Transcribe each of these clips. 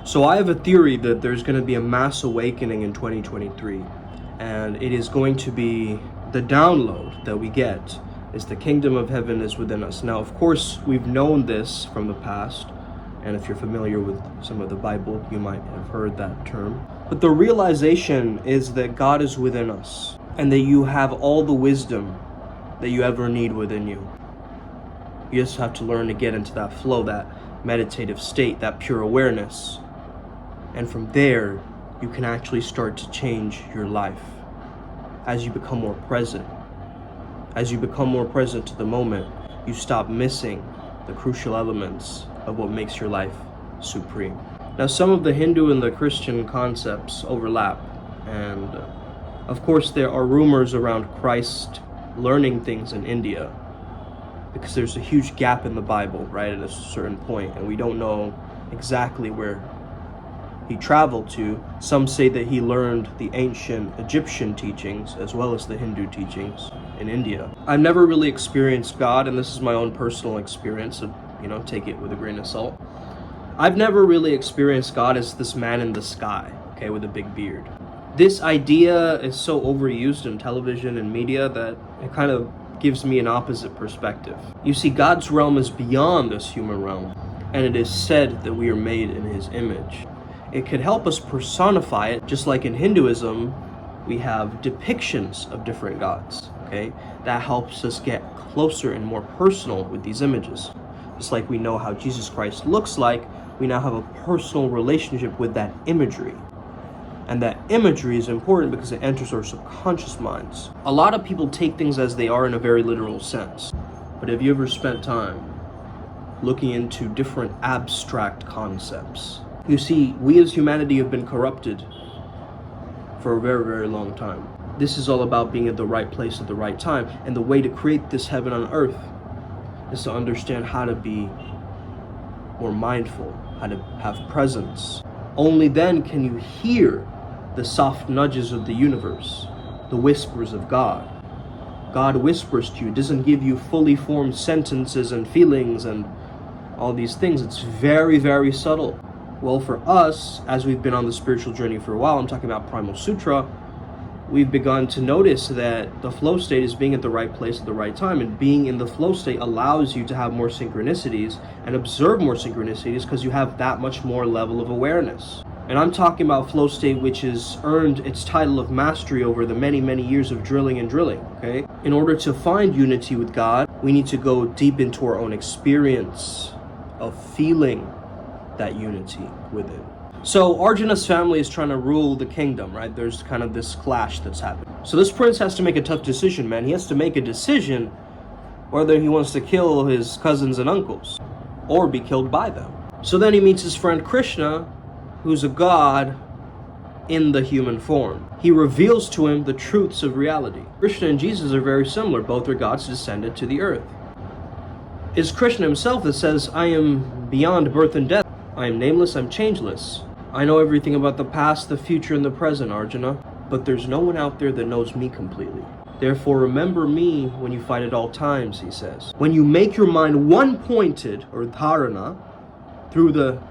So I have a theory that there's going to be a mass awakening in 2023, and it is going to be the download that we get is the kingdom of heaven is within us. Now, of course, we've known this from the past, and if you're familiar with some of the Bible, you might have heard that term. But the realization is that God is within us, and that you have all the wisdom that you ever need within you. You just have to learn to get into that flow, that meditative state, that pure awareness. And from there, you can actually start to change your life as you become more present. As you become more present to the moment, you stop missing the crucial elements of what makes your life supreme. Now, some of the Hindu and the Christian concepts overlap, and of course there are rumors around Christ learning things in India, because there's a huge gap in the Bible, right, at a certain point, and we don't know exactly where he traveled to. Some say that he learned the ancient Egyptian teachings as well as the Hindu teachings in India. I've never really experienced God, and this is my own personal experience, so, take it with a grain of salt. I've never really experienced God as this man in the sky, okay, with a big beard. This idea is so overused in television and media that it kind of gives me an opposite perspective. You see, God's realm is beyond this human realm, and it is said that we are made in his image. It could help us personify it, just like in Hinduism, we have depictions of different gods, okay? That helps us get closer and more personal with these images. Just like we know how Jesus Christ looks like, we now have a personal relationship with that imagery. And that imagery is important because it enters our subconscious minds. A lot of people take things as they are in a very literal sense. But have you ever spent time looking into different abstract concepts? You see, we as humanity have been corrupted for a very, very long time. This is all about being at the right place at the right time. And the way to create this heaven on earth is to understand how to be more mindful, how to have presence. Only then can you hear the soft nudges of the universe, the whispers of God. God whispers to you. It doesn't give you fully formed sentences and feelings and all these things. It's very, very subtle. Well, for us, as we've been on the spiritual journey for a while, I'm talking about Primal Sutra, we've begun to notice that the flow state is being at the right place at the right time, and being in the flow state allows you to have more synchronicities and observe more synchronicities because you have that much more level of awareness. And I'm talking about flow state which has earned its title of mastery over the many, many years of drilling, okay? In order to find unity with God, we need to go deep into our own experience of feeling that unity within. So Arjuna's family is trying to rule the kingdom, right? There's kind of this clash that's happening. So this prince has to make a tough decision, man. He has to make a decision whether he wants to kill his cousins and uncles or be killed by them. So then he meets his friend Krishna, who's a god in the human form. He reveals to him the truths of reality. Krishna and Jesus are very similar. Both are gods descended to the earth. It's Krishna himself that says, I am beyond birth and death. I am nameless, I'm changeless. I know everything about the past, the future, and the present, Arjuna, but there's no one out there that knows me completely. Therefore, remember me when you fight at all times, he says. When you make your mind one-pointed, or dharana, through the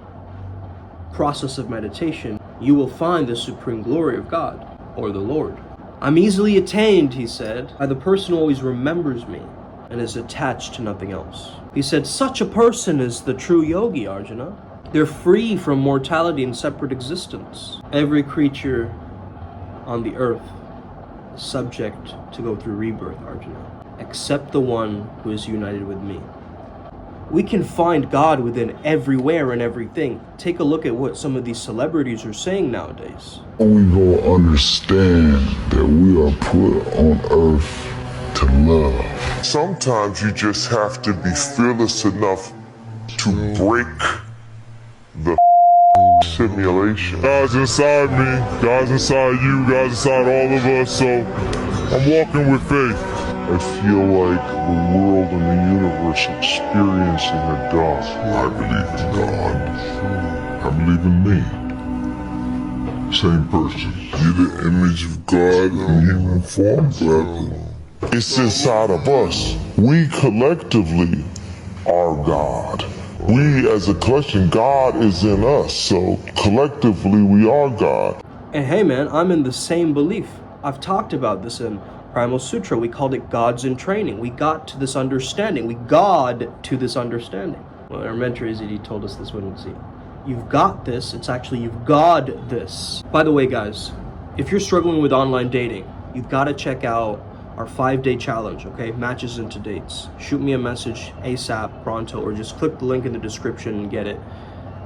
process of meditation, you will find the supreme glory of God, or the Lord. I'm easily attained, he said, by the person who always remembers me and is attached to nothing else. He said, such a person is the true yogi, Arjuna. They're free from mortality and separate existence. Every creature on the earth is subject to go through rebirth, Arjuna, except the one who is united with me. We can find God within everywhere and everything. Take a look at what some of these celebrities are saying nowadays. We go understand that we are put on earth to love. Sometimes you just have to be fearless enough to break the simulation. God's inside me, God's inside you, God's inside all of us, so I'm walking with faith. I feel like the world and the universe experiencing a God. I believe in God. I believe in me. Same person. You're the image of God in human form, brother. It's inside of us. We collectively are God. We as a collection, God is in us, so collectively we are God. And hey man, I'm in the same belief. I've talked about this in Primal Sutra. We called it Gods in Training. We got to this understanding. We God to this understanding. Well, our mentor Izzy told us this one. See, you've got this. It's actually you've God this. By the way, guys, if you're struggling with online dating, you've got to check out our 5-day challenge, okay? Matches into dates. Shoot me a message ASAP, pronto, or just click the link in the description and get it.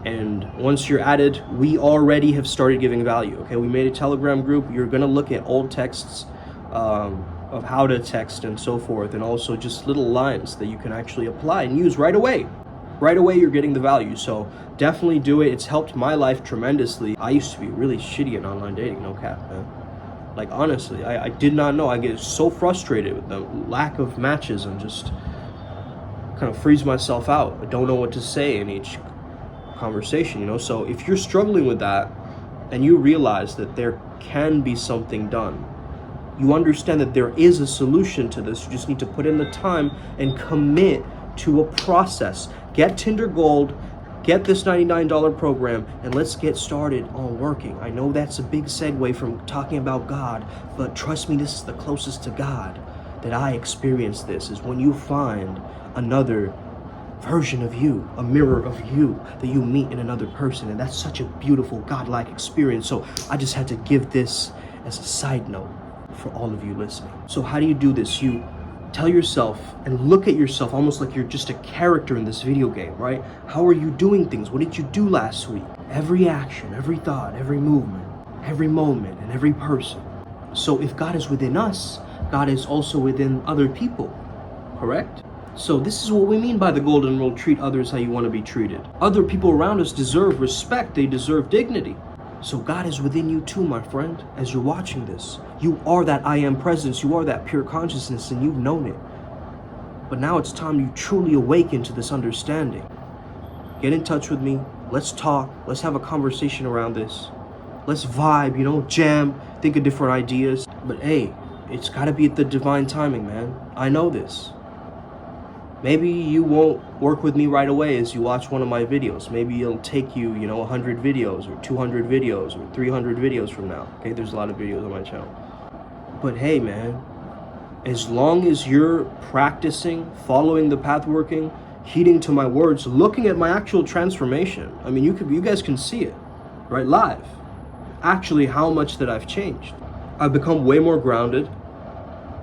And once you're added, we already have started giving value, okay? We made a Telegram group. You're gonna look at old texts of how to text and so forth, and also just little lines that you can actually apply and use right away. Right away, you're getting the value. So definitely do it. It's helped my life tremendously. I used to be really shitty at online dating, no cap, man. Like, honestly, I did not know. I get so frustrated with the lack of matches and just kind of freeze myself out. I don't know what to say in each conversation, you know? So if you're struggling with that and you realize that there can be something done, you understand that there is a solution to this, you just need to put in the time and commit to a process. Get Tinder Gold, get this $99 program, and let's get started on working. I know that's a big segue from talking about God, but trust me, this is the closest to God that I experience this, is when you find another version of you, a mirror of you that you meet in another person. And that's such a beautiful godlike experience. So I just had to give this as a side note for all of you listening. So how do you do this? You tell yourself and look at yourself almost like you're just a character in this video game, right? How are you doing things? What did you do last week? Every action, every thought, every movement, every moment, and every person. So if God is within us, God is also within other people, correct? So this is what we mean by the golden rule: treat others how you want to be treated. Other people around us deserve respect, they deserve dignity. So God is within you too, my friend. As you're watching this, you are that I am presence, you are that pure consciousness, and you've known it. But now it's time you truly awaken to this understanding. Get in touch with me, let's talk, let's have a conversation around this. Let's vibe, you know, jam, think of different ideas. But hey, it's gotta be at the divine timing, man. I know this. Maybe you won't work with me right away as you watch one of my videos. Maybe it'll take you, 100 videos or 200 videos or 300 videos from now. Okay, there's a lot of videos on my channel. But hey, man, as long as you're practicing, following the path working, heeding to my words, looking at my actual transformation, I mean, you guys can see it, right, live. Actually, how much that I've changed. I've become way more grounded,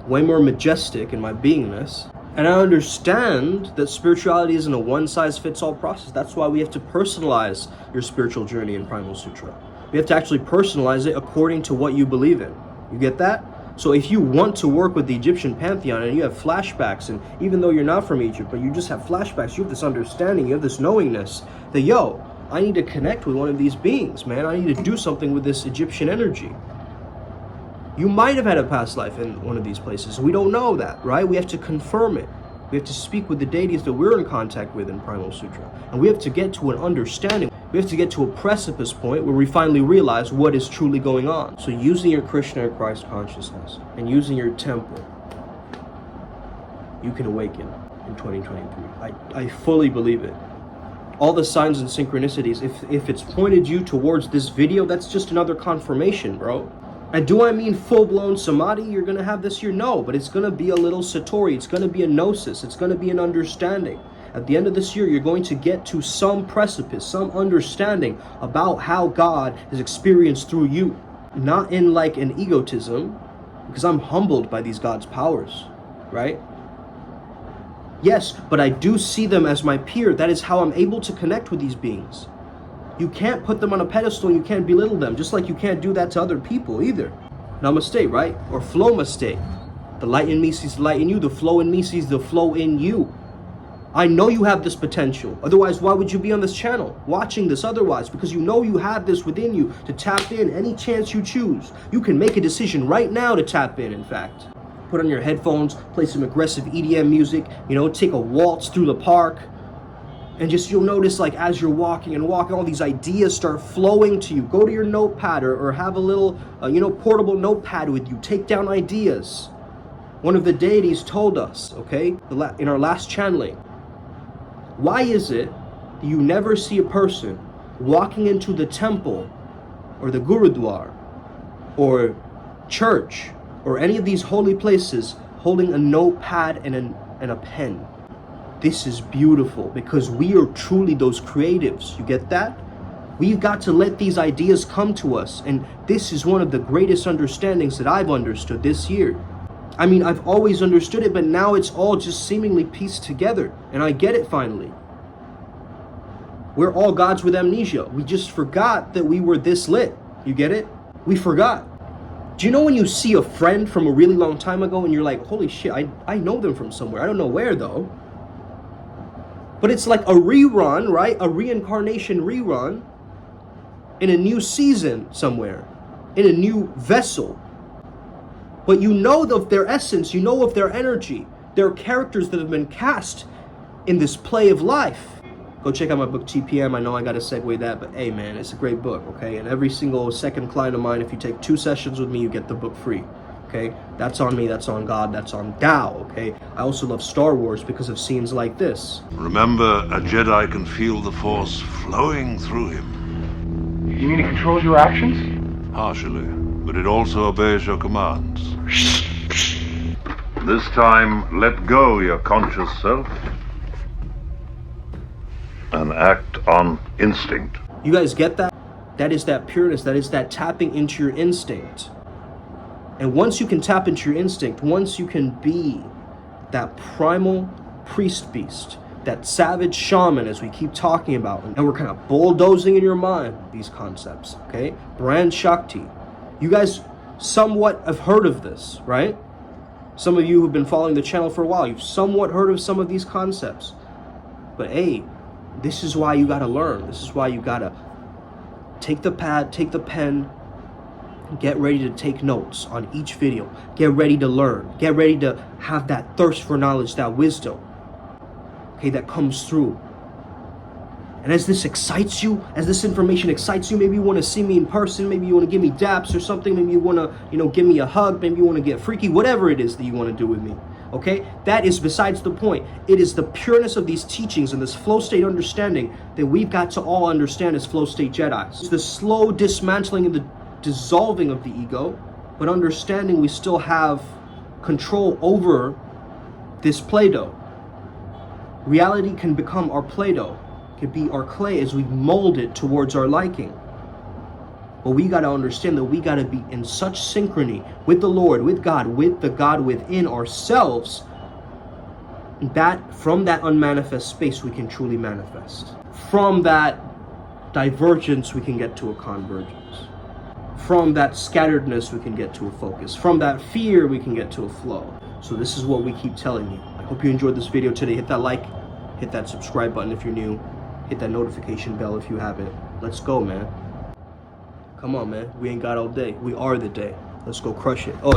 way more majestic in my beingness. And I understand that spirituality isn't a one-size-fits-all process. That's why we have to personalize your spiritual journey in Primal Sutra. We have to actually personalize it according to what you believe in. You get that? So if you want to work with the Egyptian pantheon and you have flashbacks, and even though you're not from Egypt, but you just have flashbacks, you have this understanding, you have this knowingness that, yo, I need to connect with one of these beings, man. I need to do something with this Egyptian energy. You might have had a past life in one of these places. We don't know that, right? We have to confirm it. We have to speak with the deities that we're in contact with in Primal Sutra. And we have to get to an understanding. We have to get to a precipice point where we finally realize what is truly going on. So using your Krishna or Christ consciousness and using your temple, you can awaken in 2023. I fully believe it. All the signs and synchronicities, if it's pointed you towards this video, that's just another confirmation, bro. And do I mean full-blown samadhi you're going to have this year? No, but it's going to be a little satori. It's going to be a gnosis. It's going to be an understanding. At the end of this year, you're going to get to some precipice, some understanding about how God is experienced through you. Not in like an egotism, because I'm humbled by these God's powers, right? Yes, but I do see them as my peer. That is how I'm able to connect with these beings. You can't put them on a pedestal and you can't belittle them, just like you can't do that to other people either. Namaste, right? Or flow mistake. The light in me sees the light in you, the flow in me sees the flow in you. I know you have this potential. Otherwise, why would you be on this channel watching this otherwise? Because you know you have this within you to tap in any chance you choose. You can make a decision right now to tap in fact. Put on your headphones, play some aggressive EDM music, take a waltz through the park. And just you'll notice like as you're walking, all these ideas start flowing to you. Go to your notepad or have a little, portable notepad with you. Take down ideas. One of the deities told us, okay, in our last channeling, why is it you never see a person walking into the temple or the Gurudwar or church or any of these holy places holding a notepad and a pen. This is beautiful because we are truly those creatives. You get that? We've got to let these ideas come to us, and this is one of the greatest understandings that I've understood this year. I mean, I've always understood it, but now it's all just seemingly pieced together, and I get it finally. We're all gods with amnesia. We just forgot that we were this lit. You get it? We forgot. Do you know when you see a friend from a really long time ago and you're like, holy shit, I know them from somewhere. I don't know where though. But it's like a rerun, right? A reincarnation rerun in a new season somewhere, in a new vessel. But you know of their essence, you know of their energy. They're characters that have been cast in this play of life. Go check out my book TPM. I know I gotta segue that, but hey man, it's a great book, okay? And every single second client of mine, if you take 2 sessions with me, you get the book free, okay? That's on me, that's on God, that's on Tao, okay? I also love Star Wars because of scenes like this. Remember, a Jedi can feel the Force flowing through him. You mean it controls your actions? Partially, but it also obeys your commands. This time, let go your conscious self and act on instinct. You guys get that? That is that pureness, that is that tapping into your instinct. And once you can tap into your instinct, once you can be that primal priest beast, that savage shaman as we keep talking about, and we're kind of bulldozing in your mind these concepts, okay? Brand Shakti. You guys somewhat have heard of this, right? Some of you who've been following the channel for a while, you've somewhat heard of some of these concepts. But hey, this is why you gotta learn. This is why you gotta take the pad, take the pen, get ready to take notes on each video. Get ready to learn. Get ready to have that thirst for knowledge, that wisdom, okay, that comes through. And as this excites you, as this information excites you, maybe you want to see me in person, maybe you want to give me daps or something, maybe you want to, give me a hug, maybe you want to get freaky, whatever it is that you want to do with me. Okay, that is besides the point. It is the pureness of these teachings and this flow state understanding that we've got to all understand as flow state Jedis. It's the slow dismantling and the dissolving of the ego, but understanding we still have control over this Play-Doh. Reality can become our Play-Doh, can be our clay as we mold it towards our liking. But we got to understand that we got to be in such synchrony with the Lord, with God, with the God within ourselves, that from that unmanifest space we can truly manifest. From that divergence we can get to a convergence. From that scatteredness we can get to a focus. From that fear we can get to a flow. So this is what we keep telling you. I hope you enjoyed this video today. Hit that like, hit that subscribe button if you're new, hit that notification bell if you haven't. Let's go, man. Come on, man. We ain't got all day. We are the day. Let's go crush it. Oh,